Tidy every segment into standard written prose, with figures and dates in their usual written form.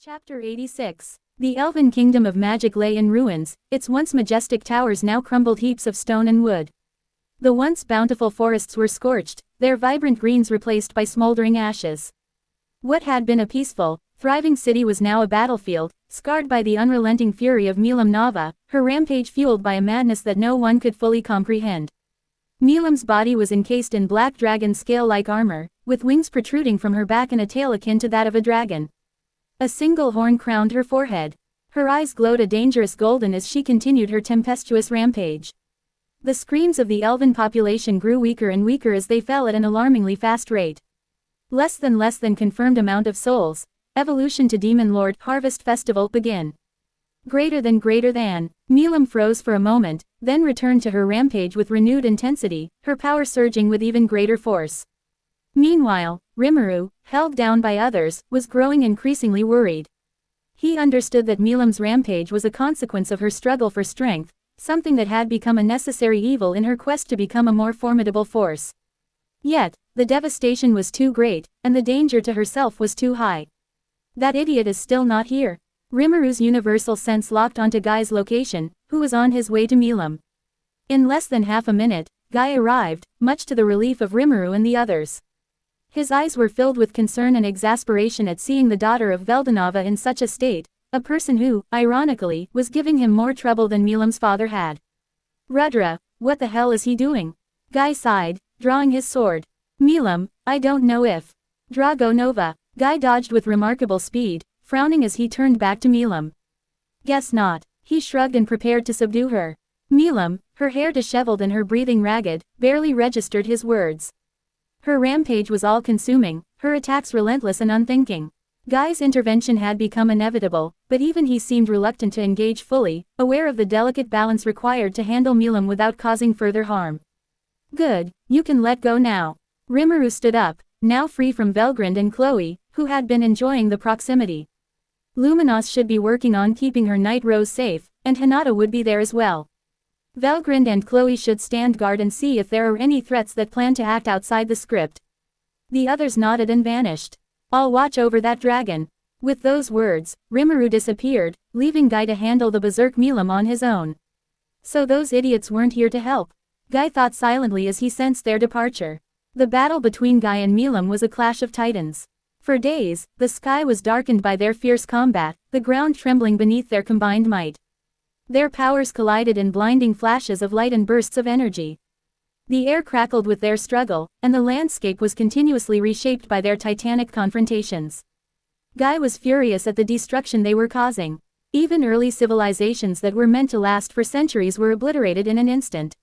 Chapter 86. The elven kingdom of magic lay in ruins, its once majestic towers now crumbled heaps of stone and wood. The once bountiful forests were scorched, their vibrant greens replaced by smoldering ashes. What had been a peaceful, thriving city was now a battlefield, scarred by the unrelenting fury of Milam Nava, her rampage fueled by a madness that no one could fully comprehend. Milam's body was encased in black dragon scale-like armor, with wings protruding from her back and a tail akin to that of a dragon. A single horn crowned her forehead. Her eyes glowed a dangerous golden as she continued her tempestuous rampage. The screams of the elven population grew weaker and weaker as they fell at an alarmingly fast rate. Less than confirmed amount of souls. Evolution to Demon Lord. Harvest Festival begin. Greater than. Milam froze for a moment, then returned to her rampage with renewed intensity, her power surging with even greater force. Meanwhile, Rimuru, held down by others, was growing increasingly worried. He understood that Milam's rampage was a consequence of her struggle for strength, something that had become a necessary evil in her quest to become a more formidable force. Yet, the devastation was too great, and the danger to herself was too high. That idiot is still not here. Rimuru's universal sense locked onto Guy's location, who was on his way to Milam. In less than half a minute, Guy arrived, much to the relief of Rimuru and the others. His eyes were filled with concern and exasperation at seeing the daughter of Veldanava in such a state, a person who, ironically, was giving him more trouble than Milam's father had. Rudra, what the hell is he doing? Guy sighed, drawing his sword. Milam, I don't know if. Drago Nova. Guy dodged with remarkable speed, frowning as he turned back to Milam. Guess not. He shrugged and prepared to subdue her. Milam, her hair disheveled and her breathing ragged, barely registered his words. Her rampage was all-consuming, her attacks relentless and unthinking. Guy's intervention had become inevitable, but even he seemed reluctant to engage fully, aware of the delicate balance required to handle Milam without causing further harm. Good, you can let go now. Rimuru stood up, now free from Velgrind and Chloe, who had been enjoying the proximity. Luminos should be working on keeping her Night Rose safe, and Hinata would be there as well. Velgrind and Chloe should stand guard and see if there are any threats that plan to act outside the script. The others nodded and vanished. I'll watch over that dragon. With those words, Rimuru disappeared, leaving Guy to handle the berserk Milam on his own. So those idiots weren't here to help. Guy thought silently as he sensed their departure. The battle between Guy and Milam was a clash of titans. For days, the sky was darkened by their fierce combat, the ground trembling beneath their combined might. Their powers collided in blinding flashes of light and bursts of energy. The air crackled with their struggle, and the landscape was continuously reshaped by their titanic confrontations. Guy was furious at the destruction they were causing. Even early civilizations that were meant to last for centuries were obliterated in an instant.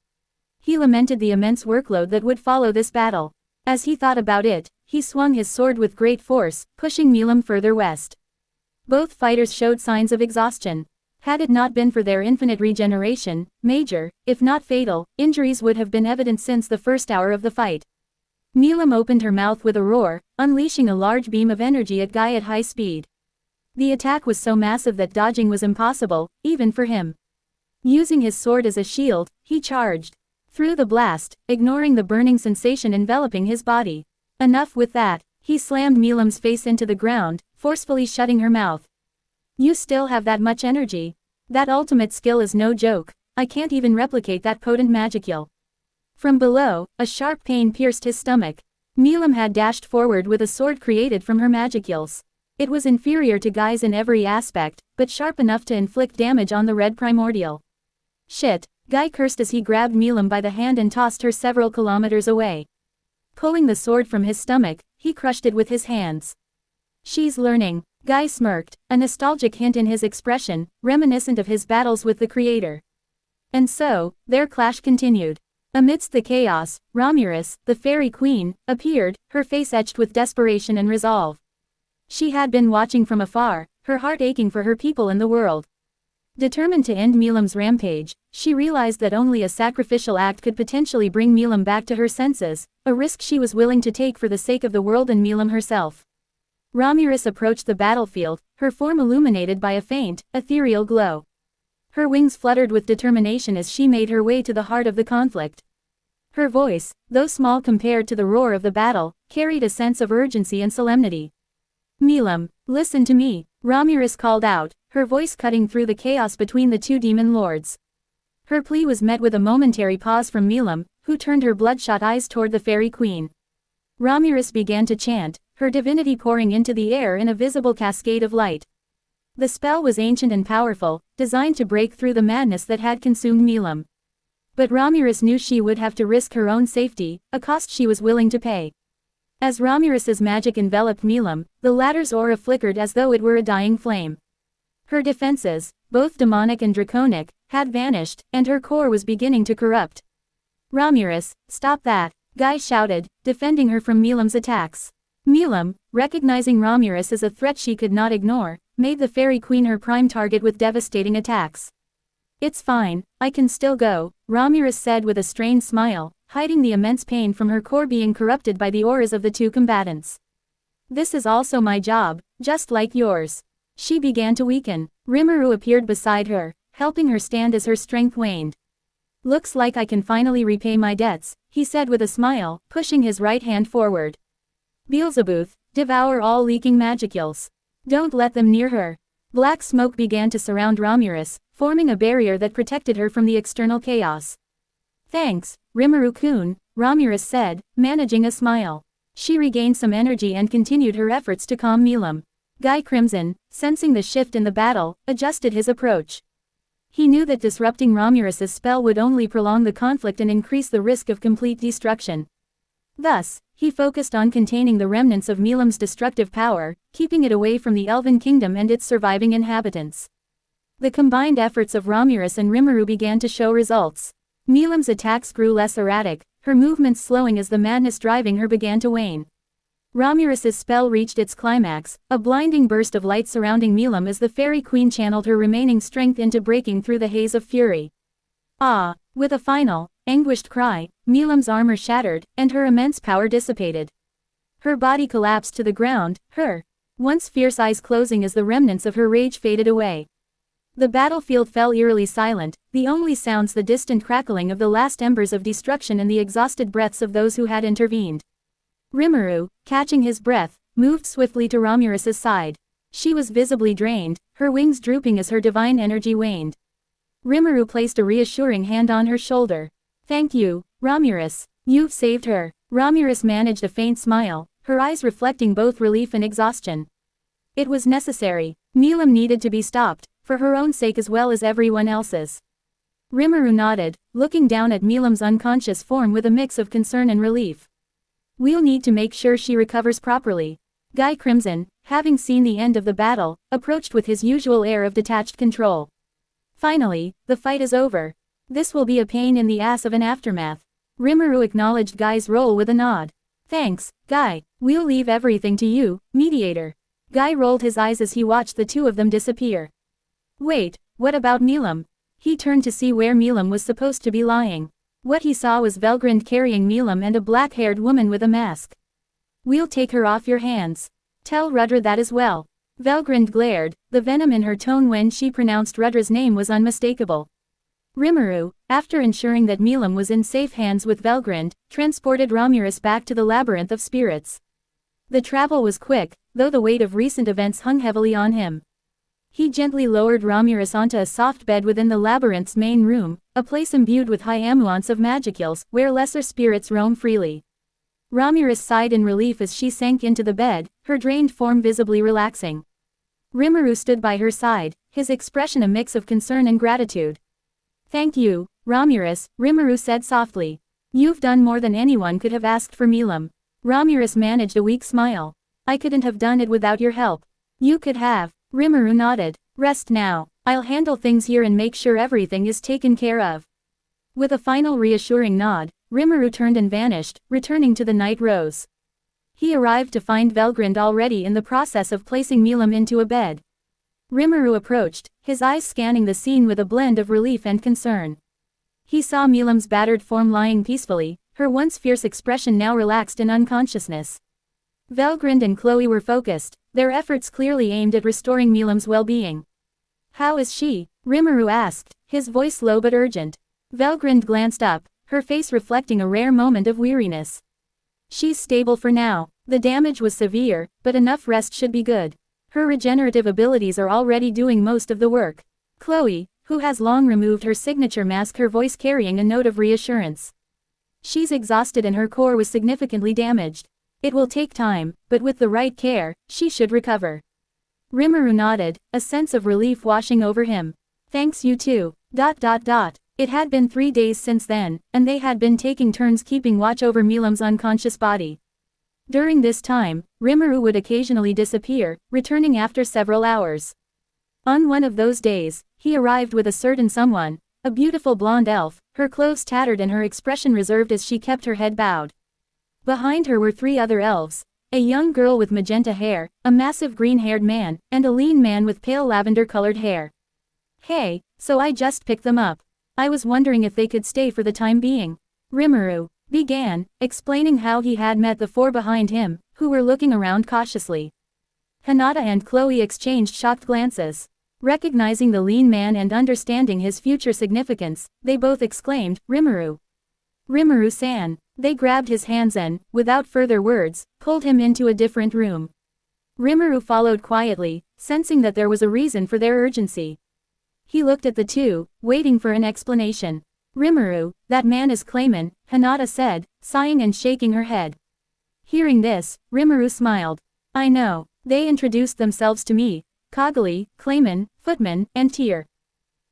He lamented the immense workload that would follow this battle. As he thought about it, he swung his sword with great force, pushing Milam further west. Both fighters showed signs of exhaustion. Had it not been for their infinite regeneration, major, if not fatal, injuries would have been evident since the first hour of the fight. Milam opened her mouth with a roar, unleashing a large beam of energy at Guy at high speed. The attack was so massive that dodging was impossible, even for him. Using his sword as a shield, he charged through the blast, ignoring the burning sensation enveloping his body. Enough with that, he slammed Milam's face into the ground, forcefully shutting her mouth. You still have that much energy. That ultimate skill is no joke. I can't even replicate that potent magicule. From below, a sharp pain pierced his stomach. Milam had dashed forward with a sword created from her magicules. It was inferior to Guy's in every aspect, but sharp enough to inflict damage on the red primordial. Shit, Guy cursed as he grabbed Milam by the hand and tossed her several kilometers away. Pulling the sword from his stomach, he crushed it with his hands. She's learning. Guy smirked, a nostalgic hint in his expression, reminiscent of his battles with the Creator. And so, their clash continued. Amidst the chaos, Ramirez, the Fairy Queen, appeared, her face etched with desperation and resolve. She had been watching from afar, her heart aching for her people and the world. Determined to end Milam's rampage, she realized that only a sacrificial act could potentially bring Milam back to her senses, a risk she was willing to take for the sake of the world and Milam herself. Ramirez approached the battlefield, her form illuminated by a faint, ethereal glow. Her wings fluttered with determination as she made her way to the heart of the conflict. Her voice, though small compared to the roar of the battle, carried a sense of urgency and solemnity. Milam, listen to me. Romulus called out, her voice cutting through the chaos between the two demon lords. Her plea was met with a momentary pause from Milam, who turned her bloodshot eyes toward the fairy queen. Romulus began to chant, her divinity pouring into the air in a visible cascade of light. The spell was ancient and powerful, designed to break through the madness that had consumed Milam. But Romulus knew she would have to risk her own safety, a cost she was willing to pay. As Romulus's magic enveloped Milam, the latter's aura flickered as though it were a dying flame. Her defenses, both demonic and draconic, had vanished, and her core was beginning to corrupt. Romulus, stop that, Guy shouted, defending her from Milam's attacks. Milam, recognizing Romulus as a threat she could not ignore, made the fairy queen her prime target with devastating attacks. It's fine, I can still go, Romulus said with a strained smile, hiding the immense pain from her core being corrupted by the auras of the two combatants. This is also my job, just like yours. She began to weaken. Rimuru appeared beside her, helping her stand as her strength waned. Looks like I can finally repay my debts, he said with a smile, pushing his right hand forward. Beelzebub, devour all leaking magicules. Don't let them near her. Black smoke began to surround Romulus, forming a barrier that protected her from the external chaos. Thanks, Rimuru-kun, Romulus said, managing a smile. She regained some energy and continued her efforts to calm Milam. Guy Crimson, sensing the shift in the battle, adjusted his approach. He knew that disrupting Romulus's spell would only prolong the conflict and increase the risk of complete destruction. Thus, he focused on containing the remnants of Milam's destructive power, keeping it away from the Elven Kingdom and its surviving inhabitants. The combined efforts of Romulus and Rimuru began to show results. Milam's attacks grew less erratic, her movements slowing as the madness driving her began to wane. Romulus's spell reached its climax, a blinding burst of light surrounding Milam as the fairy queen channeled her remaining strength into breaking through the haze of fury. Ah! With a final, anguished cry, Milam's armor shattered, and her immense power dissipated. Her body collapsed to the ground, her once fierce eyes closing as the remnants of her rage faded away. The battlefield fell eerily silent, the only sounds the distant crackling of the last embers of destruction and the exhausted breaths of those who had intervened. Rimuru, catching his breath, moved swiftly to Romulus's side. She was visibly drained, her wings drooping as her divine energy waned. Rimuru placed a reassuring hand on her shoulder. Thank you, Romulus. You've saved her. Romulus managed a faint smile, her eyes reflecting both relief and exhaustion. It was necessary. Milam needed to be stopped, for her own sake as well as everyone else's. Rimuru nodded, looking down at Milam's unconscious form with a mix of concern and relief. We'll need to make sure she recovers properly. Guy Crimson, having seen the end of the battle, approached with his usual air of detached control. Finally, the fight is over. This will be a pain in the ass of an aftermath. Rimuru acknowledged Guy's role with a nod. Thanks, Guy. We'll leave everything to you, mediator. Guy rolled his eyes as he watched the two of them disappear. Wait, what about Milam? He turned to see where Milam was supposed to be lying. What he saw was Velgrind carrying Milam and a black-haired woman with a mask. We'll take her off your hands. Tell Rudra that as well. Velgrind glared, the venom in her tone when she pronounced Rudra's name was unmistakable. Rimuru, after ensuring that Milam was in safe hands with Velgrind, transported Romulus back to the labyrinth of spirits. The travel was quick, though the weight of recent events hung heavily on him. He gently lowered Romulus onto a soft bed within the labyrinth's main room, a place imbued with high amuance of magicules, where lesser spirits roam freely. Romulus sighed in relief as she sank into the bed, her drained form visibly relaxing. Rimuru stood by her side, his expression a mix of concern and gratitude. Thank you, Romulus, Rimuru said softly. You've done more than anyone could have asked for Milam. Romulus managed a weak smile. I couldn't have done it without your help. You could have. Rimuru nodded. Rest now. I'll handle things here and make sure everything is taken care of. With a final reassuring nod, Rimuru turned and vanished, returning to the Night Rose. He arrived to find Velgrind already in the process of placing Milam into a bed. Rimuru approached, his eyes scanning the scene with a blend of relief and concern. He saw Milam's battered form lying peacefully, her once fierce expression now relaxed in unconsciousness. Velgrind and Chloe were focused, their efforts clearly aimed at restoring Milam's well-being. How is she? Rimuru asked, his voice low but urgent. Velgrind glanced up, her face reflecting a rare moment of weariness. She's stable for now. The damage was severe, but enough rest should be good. Her regenerative abilities are already doing most of the work. Chloe, who has long removed her signature mask, her voice carrying a note of reassurance. She's exhausted and her core was significantly damaged. It will take time, but with the right care, she should recover. Rimuru nodded, a sense of relief washing over him. Thanks you too. It had been 3 days since then, and they had been taking turns keeping watch over Milam's unconscious body. During this time, Rimuru would occasionally disappear, returning after several hours. On one of those days, he arrived with a certain someone, a beautiful blonde elf, her clothes tattered and her expression reserved as she kept her head bowed. Behind her were 3 other elves, a young girl with magenta hair, a massive green-haired man, and a lean man with pale lavender-colored hair. Hey, so I just picked them up. I was wondering if they could stay for the time being. Rimuru began, explaining how he had met the 4 behind him, who were looking around cautiously. Hinata and Chloe exchanged shocked glances. Recognizing the lean man and understanding his future significance, they both exclaimed, Rimuru! Rimuru-san! They grabbed his hands and, without further words, pulled him into a different room. Rimuru followed quietly, sensing that there was a reason for their urgency. He looked at the 2, waiting for an explanation. Rimuru, that man is Clayman, Hinata said, sighing and shaking her head. Hearing this, Rimuru smiled. I know. They introduced themselves to me. Kagali, Clayman, Footman, and Tyr.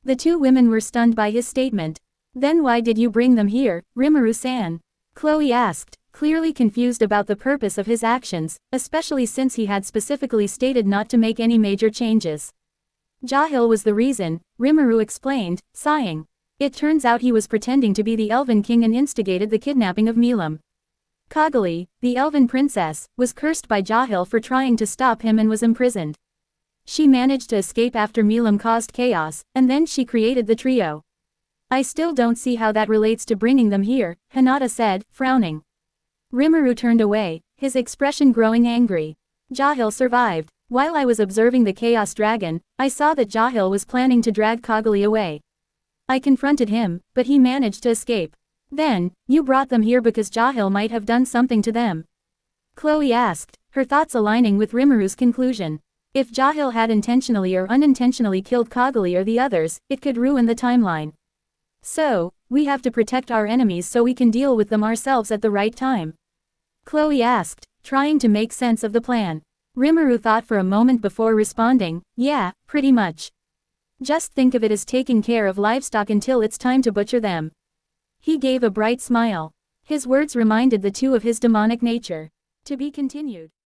The 2 women were stunned by his statement. Then why did you bring them here, Rimuru-san? Chloe asked, clearly confused about the purpose of his actions, especially since he had specifically stated not to make any major changes. Jahil was the reason, Rimuru explained, sighing. It turns out he was pretending to be the Elven King and instigated the kidnapping of Milam. Kagali, the Elven Princess, was cursed by Jahil for trying to stop him and was imprisoned. She managed to escape after Milam caused chaos, and then she created the trio. I still don't see how that relates to bringing them here, Hinata said, frowning. Rimuru turned away, his expression growing angry. Jahil survived. While I was observing the Chaos Dragon, I saw that Jahil was planning to drag Kagali away. I confronted him, but he managed to escape. Then, you brought them here because Jahil might have done something to them? Chloe asked, her thoughts aligning with Rimuru's conclusion. If Jahil had intentionally or unintentionally killed Kagali or the others, it could ruin the timeline. So, we have to protect our enemies so we can deal with them ourselves at the right time. Chloe asked, trying to make sense of the plan. Rimuru thought for a moment before responding, yeah, pretty much. Just think of it as taking care of livestock until it's time to butcher them. He gave a bright smile. His words reminded the 2 of his demonic nature. To be continued.